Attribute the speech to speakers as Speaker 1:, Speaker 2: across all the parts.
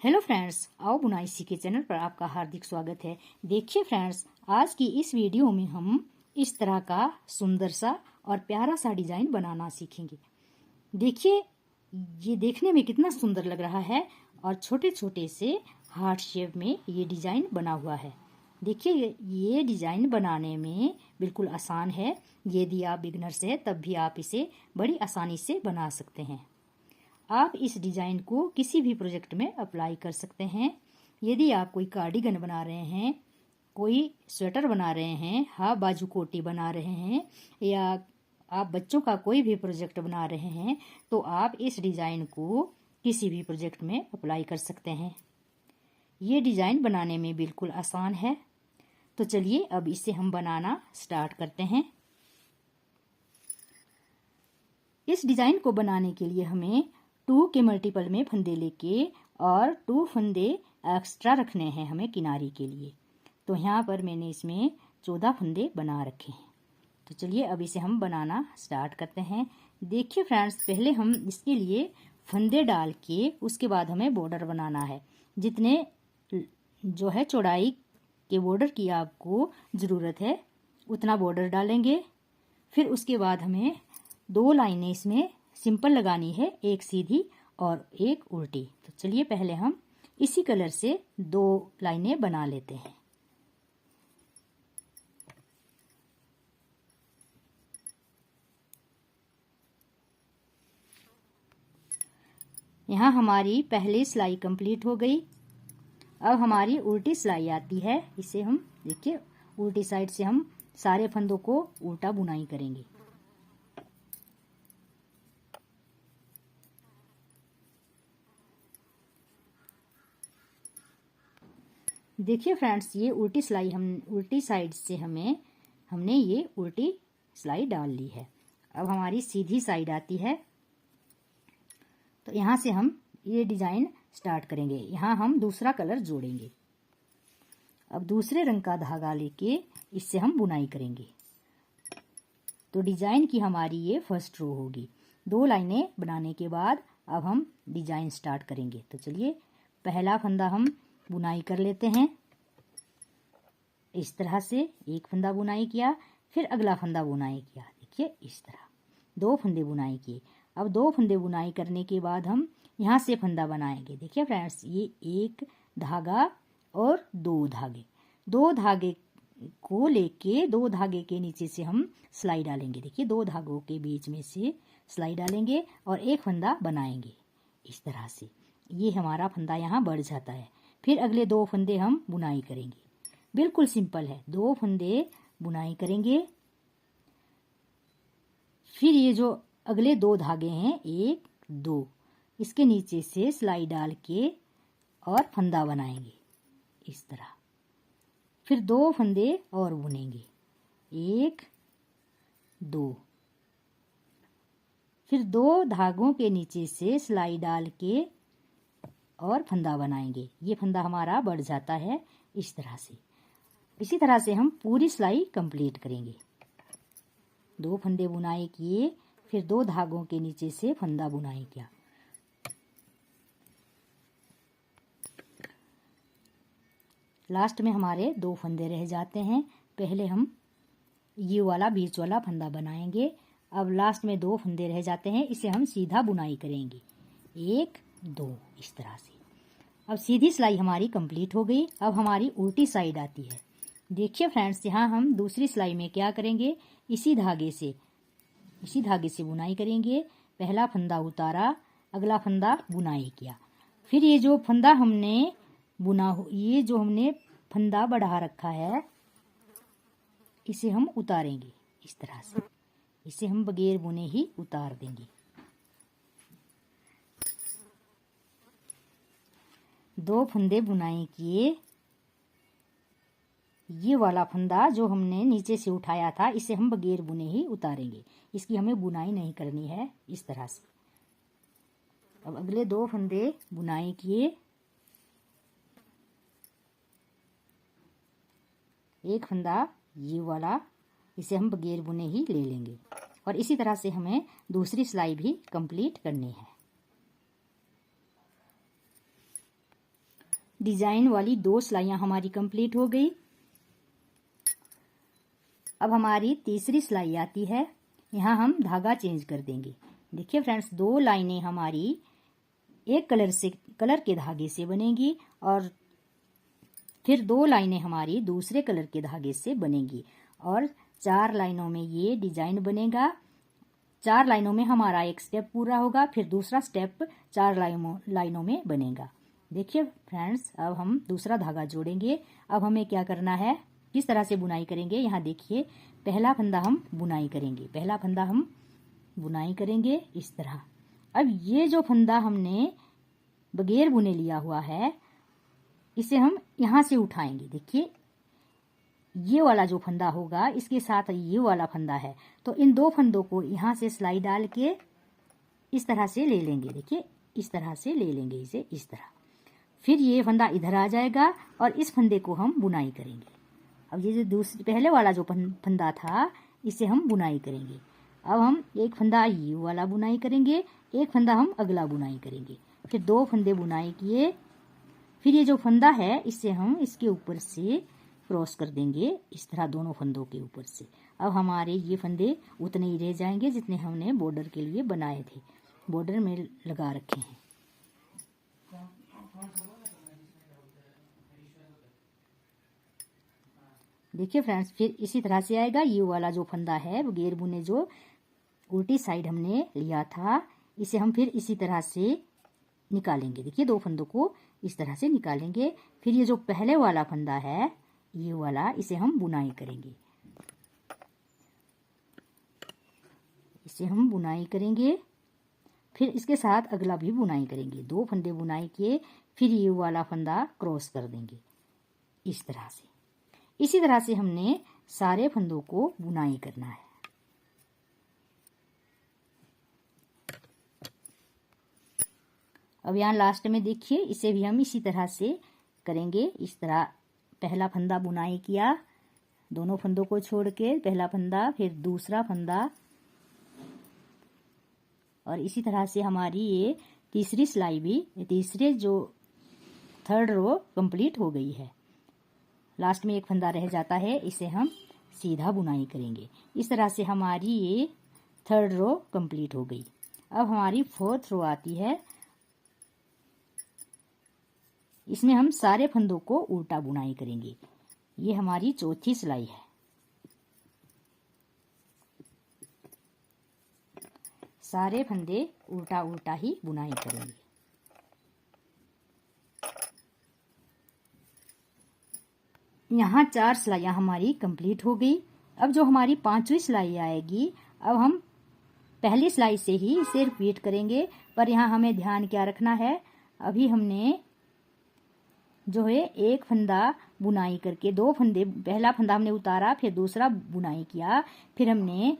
Speaker 1: Hello friends, आओ बुनाई सीखे चैनल पर आपका हार्दिक स्वागत है। देखिए फ्रेंड्स, आज की इस वीडियो में हम इस तरह का सुंदर सा और प्यारा सा डिजाइन बनाना सीखेंगे। देखिए, ये देखने में कितना सुंदर लग रहा है और छोटे छोटे से हार्ट शेप में ये डिजाइन बना हुआ है। देखिए, ये डिजाइन बनाने में बिल्कुल आसान है। यदि आप बिगनर्स हैं तब भी आप इसे बड़ी आसानी से बना सकते हैं। आप इस डिजाइन को किसी भी प्रोजेक्ट में अप्लाई कर सकते हैं। यदि आप कोई कार्डिगन बना रहे हैं, कोई स्वेटर बना रहे हैं, हाफ बाजू कोटी बना रहे हैं, या आप बच्चों का कोई भी प्रोजेक्ट बना रहे हैं, तो आप इस डिजाइन को किसी भी प्रोजेक्ट में अप्लाई कर सकते हैं। ये डिजाइन बनाने में बिल्कुल आसान है। तो चलिए अब इसे हम बनाना स्टार्ट करते हैं। इस डिजाइन को बनाने के लिए हमें 2 के मल्टीपल में फंदे लेके और 2 फंदे एक्स्ट्रा रखने हैं हमें किनारे के लिए। तो यहाँ पर मैंने इसमें 14 फंदे बना रखे हैं। तो चलिए अब इसे हम बनाना स्टार्ट करते हैं। देखिए फ्रेंड्स, पहले हम इसके लिए फंदे डाल के उसके बाद हमें बॉर्डर बनाना है। जितने जो है चौड़ाई के बॉर्डर की आपको ज़रूरत है उतना बॉर्डर डालेंगे। फिर उसके बाद हमें 2 लाइनें इसमें सिंपल लगानी है, एक सीधी और एक उल्टी। तो चलिए पहले हम इसी कलर से 2 लाइनें बना लेते हैं। यहाँ हमारी पहली सिलाई कंप्लीट हो गई। अब हमारी उल्टी सिलाई आती है। इसे हम देखिए उल्टी साइड से हम सारे फंदों को उल्टा बुनाई करेंगे। देखिए फ्रेंड्स, ये उल्टी सिलाई हम उल्टी साइड से हमने ये उल्टी सिलाई डाल ली है। अब हमारी सीधी साइड आती है। तो यहाँ से हम ये डिजाइन स्टार्ट करेंगे। यहाँ हम दूसरा कलर जोड़ेंगे। अब दूसरे रंग का धागा लेके इससे हम बुनाई करेंगे। तो डिजाइन की हमारी ये फर्स्ट रो होगी। 2 लाइनें बनाने के बाद अब हम डिजाइन स्टार्ट करेंगे। तो चलिए पहला फंदा हम बुनाई कर लेते हैं। इस तरह से एक फंदा बुनाई किया, फिर अगला फंदा बुनाई किया। देखिए इस तरह 2 फंदे बुनाई किए। अब 2 फंदे बुनाई करने के बाद हम यहाँ से फंदा बनाएंगे। देखिए फ्रेंड्स, ये एक धागा और 2 धागे, 2 धागे को लेके 2 धागे के नीचे से हम सिलाई डालेंगे। देखिए 2 धागों के बीच में से सिलाई डालेंगे और एक फंदा बनाएंगे। इस तरह से ये हमारा फंदा यहाँ बढ़ जाता है। फिर अगले 2 फंदे हम बुनाई करेंगे। बिल्कुल सिंपल है, 2 फंदे बुनाई करेंगे। फिर ये जो अगले 2 धागे हैं 1 2, इसके नीचे से सिलाई डाल के और फंदा बनाएंगे इस तरह। फिर 2 फंदे और बुनेंगे 1 2, फिर 2 धागों के नीचे से सिलाई डाल के और फंदा बनाएंगे। ये फंदा हमारा बढ़ जाता है इस तरह से। इसी तरह से हम पूरी सिलाई कंप्लीट करेंगे। 2 फंदे बुनाई किए, फिर 2 धागों के नीचे से फंदा बुनाई किया। लास्ट में हमारे 2 फंदे रह जाते हैं। पहले हम ये वाला बीच वाला फंदा बनाएंगे। अब लास्ट में 2 फंदे रह जाते हैं, इसे हम सीधा बुनाई करेंगे 1 2 इस तरह से। अब सीधी सिलाई हमारी कंप्लीट हो गई। अब हमारी उल्टी साइड आती है। देखिए फ्रेंड्स, यहाँ हम दूसरी सिलाई में क्या करेंगे, इसी धागे से बुनाई करेंगे। पहला फंदा उतारा, अगला फंदा बुनाई किया। फिर ये जो फंदा हमने ये जो हमने फंदा बढ़ा रखा है, इसे हम उतारेंगे इस तरह से। इसे हम बगैर बुने ही उतार देंगे। 2 फंदे बुनाई किए। ये वाला फंदा जो हमने नीचे से उठाया था, इसे हम बगैर बुने ही उतारेंगे। इसकी हमें बुनाई नहीं करनी है इस तरह से। अब अगले 2 फंदे बुनाई किए, एक फंदा ये वाला, इसे हम बगैर बुने ही ले लेंगे। और इसी तरह से हमें दूसरी सिलाई भी कंप्लीट करनी है। डिजाइन वाली 2 सिलाइयां हमारी कंप्लीट हो गई। अब हमारी तीसरी सिलाई आती है। यहाँ हम धागा चेंज कर देंगे। देखिए फ्रेंड्स, 2 लाइनें हमारी एक कलर के धागे से बनेगी और फिर 2 लाइनें हमारी दूसरे कलर के धागे से बनेगी और 4 लाइनों में ये डिजाइन बनेगा। 4 लाइनों में हमारा एक स्टेप पूरा होगा, फिर दूसरा स्टेप 4 लाइनों में बनेगा। देखिए फ्रेंड्स, अब हम दूसरा धागा जोड़ेंगे। अब हमें क्या करना है, किस तरह से बुनाई करेंगे, यहाँ देखिए। पहला फंदा हम बुनाई करेंगे, पहला फंदा हम बुनाई करेंगे इस तरह। अब ये जो फंदा हमने बगैर बुने लिया हुआ है, इसे हम यहाँ से उठाएंगे। देखिए, ये वाला जो फंदा होगा इसके साथ ये वाला फंदा है, तो इन 2 फंदों को यहाँ से सिलाई डाल के इस तरह से ले लेंगे। देखिए, इस तरह से ले लेंगे इसे, इस तरह। फिर ये फंदा इधर आ जाएगा और इस फंदे को हम बुनाई करेंगे। अब ये जो पहले वाला जो फंदा था, इसे हम बुनाई करेंगे। अब हम एक फंदा ये वाला बुनाई करेंगे, एक फंदा हम अगला बुनाई करेंगे, फिर 2 फंदे बुनाई किए। फिर ये जो फंदा है इसे हम इसके ऊपर से क्रॉस कर देंगे, इस तरह दोनों फंदों के ऊपर से। अब हमारे ये फंदे उतने ही रह जाएंगे जितने हमने बॉर्डर के लिए बनाए थे, बॉर्डर में लगा रखे हैं। देखिए फ्रेंड्स, फिर इसी तरह से आएगा। ये वाला जो फंदा है बगैर बुने, जो उल्टी साइड हमने लिया था, इसे हम फिर इसी तरह से निकालेंगे। देखिए, 2 फंदों को इस तरह से निकालेंगे। फिर ये जो पहले वाला फंदा है, ये वाला, इसे हम बुनाई करेंगे, इसे हम बुनाई करेंगे। फिर इसके साथ अगला भी बुनाई करेंगे। 2 फंदे बुनाई किए, फिर ये वाला फंदा क्रॉस कर देंगे इस तरह से। इसी तरह से हमने सारे फंदों को बुनाई करना है। अब यहाँ लास्ट में देखिए, इसे भी हम इसी तरह से करेंगे। इस तरह पहला फंदा बुनाई किया, दोनों फंदों को छोड़ के पहला फंदा, फिर दूसरा फंदा, और इसी तरह से हमारी ये तीसरी सिलाई भी, तीसरे जो 3rd रो कंप्लीट हो गई है। लास्ट में एक फंदा रह जाता है, इसे हम सीधा बुनाई करेंगे। इस तरह से हमारी ये 3rd रो कंप्लीट हो गई। अब हमारी 4th रो आती है। इसमें हम सारे फंदों को उल्टा बुनाई करेंगे। ये हमारी 4थी सिलाई है। सारे फंदे उल्टा उल्टा ही बुनाई करेंगे। यहाँ 4 सिलाइयाँ हमारी कंप्लीट हो गई। अब जो हमारी 5वीं सिलाई आएगी, अब हम पहली सिलाई से ही इसे रिपीट करेंगे। पर यहाँ हमें ध्यान क्या रखना है, अभी हमने जो है एक फंदा बुनाई करके 2 फंदे, पहला फंदा हमने उतारा, फिर दूसरा बुनाई किया, फिर हमने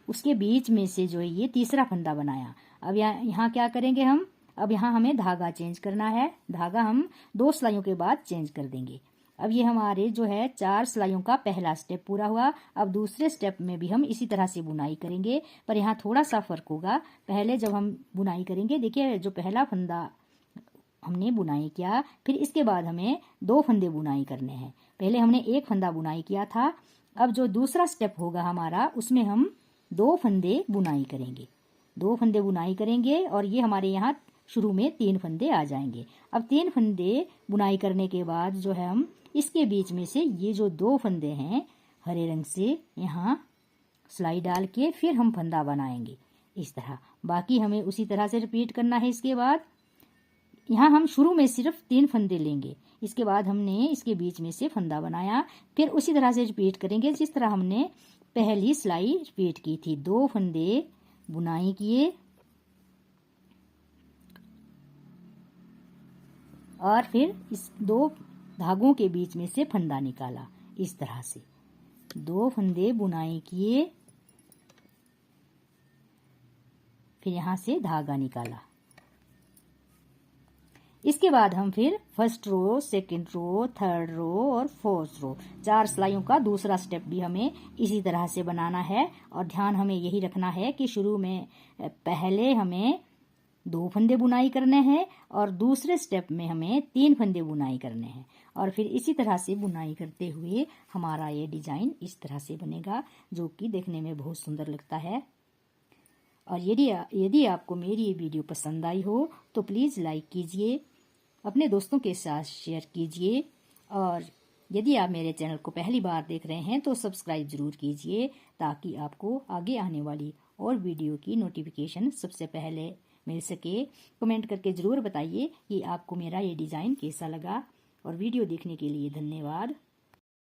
Speaker 1: उसके बीच में से जो है ये तीसरा फंदा बनाया। अब यहाँ क्या करेंगे हम, अब यहाँ हमें धागा चेंज करना है। धागा हम 2 सिलाइयों के बाद चेंज कर देंगे। अब ये हमारे जो है 4 सिलाइयों का पहला स्टेप पूरा हुआ। अब दूसरे स्टेप में भी हम इसी तरह से बुनाई करेंगे, पर यहाँ थोड़ा सा फर्क होगा। पहले जब हम बुनाई करेंगे, देखिए जो पहला फंदा हमने बुनाई किया, फिर इसके बाद हमें 2 फंदे बुनाई करने हैं। पहले हमने एक फंदा बुनाई किया था। अब जो दूसरा स्टेप होगा हमारा, उसमें हम 2 फंदे बुनाई करेंगे। 2 फंदे बुनाई करेंगे और ये हमारे यहाँ शुरू में 3 फंदे आ जाएंगे। अब 3 फंदे बुनाई करने के बाद जो है हम इसके बीच में से ये जो 2 फंदे हैं हरे रंग से, यहाँ सिलाई डाल के फिर हम फंदा बनाएंगे इस तरह। बाकी हमें उसी तरह से रिपीट करना है। इसके बाद यहाँ हम शुरू में सिर्फ 3 फंदे लेंगे, इसके बाद हमने इसके बीच में से फंदा बनाया, फिर उसी तरह से रिपीट करेंगे जिस तरह हमने पहली सिलाई रिपीट की थी। 2 फंदे बुनाई किए और फिर इस 2 धागों के बीच में से फंदा निकाला इस तरह से। 2 फंदे बुनाई किए, फिर यहाँ से धागा निकाला। इसके बाद हम फिर 1st रो, 2nd रो, 3rd रो और 4th रो, 4 सिलाइयों का दूसरा स्टेप भी हमें इसी तरह से बनाना है। और ध्यान हमें यही रखना है कि शुरू में पहले हमें 2 फंदे बुनाई करने हैं और दूसरे स्टेप में हमें 3 फंदे बुनाई करने हैं। और फिर इसी तरह से बुनाई करते हुए हमारा ये डिजाइन इस तरह से बनेगा, जो कि देखने में बहुत सुंदर लगता है। और यदि आपको मेरी ये वीडियो पसंद आई हो तो प्लीज़ लाइक कीजिए, अपने दोस्तों के साथ शेयर कीजिए, और यदि आप मेरे चैनल को पहली बार देख रहे हैं तो सब्सक्राइब ज़रूर कीजिए, ताकि आपको आगे आने वाली और वीडियो की नोटिफिकेशन सबसे पहले मिल सके। कमेंट करके ज़रूर बताइए कि आपको मेरा ये डिज़ाइन कैसा लगा। और वीडियो देखने के लिए धन्यवाद।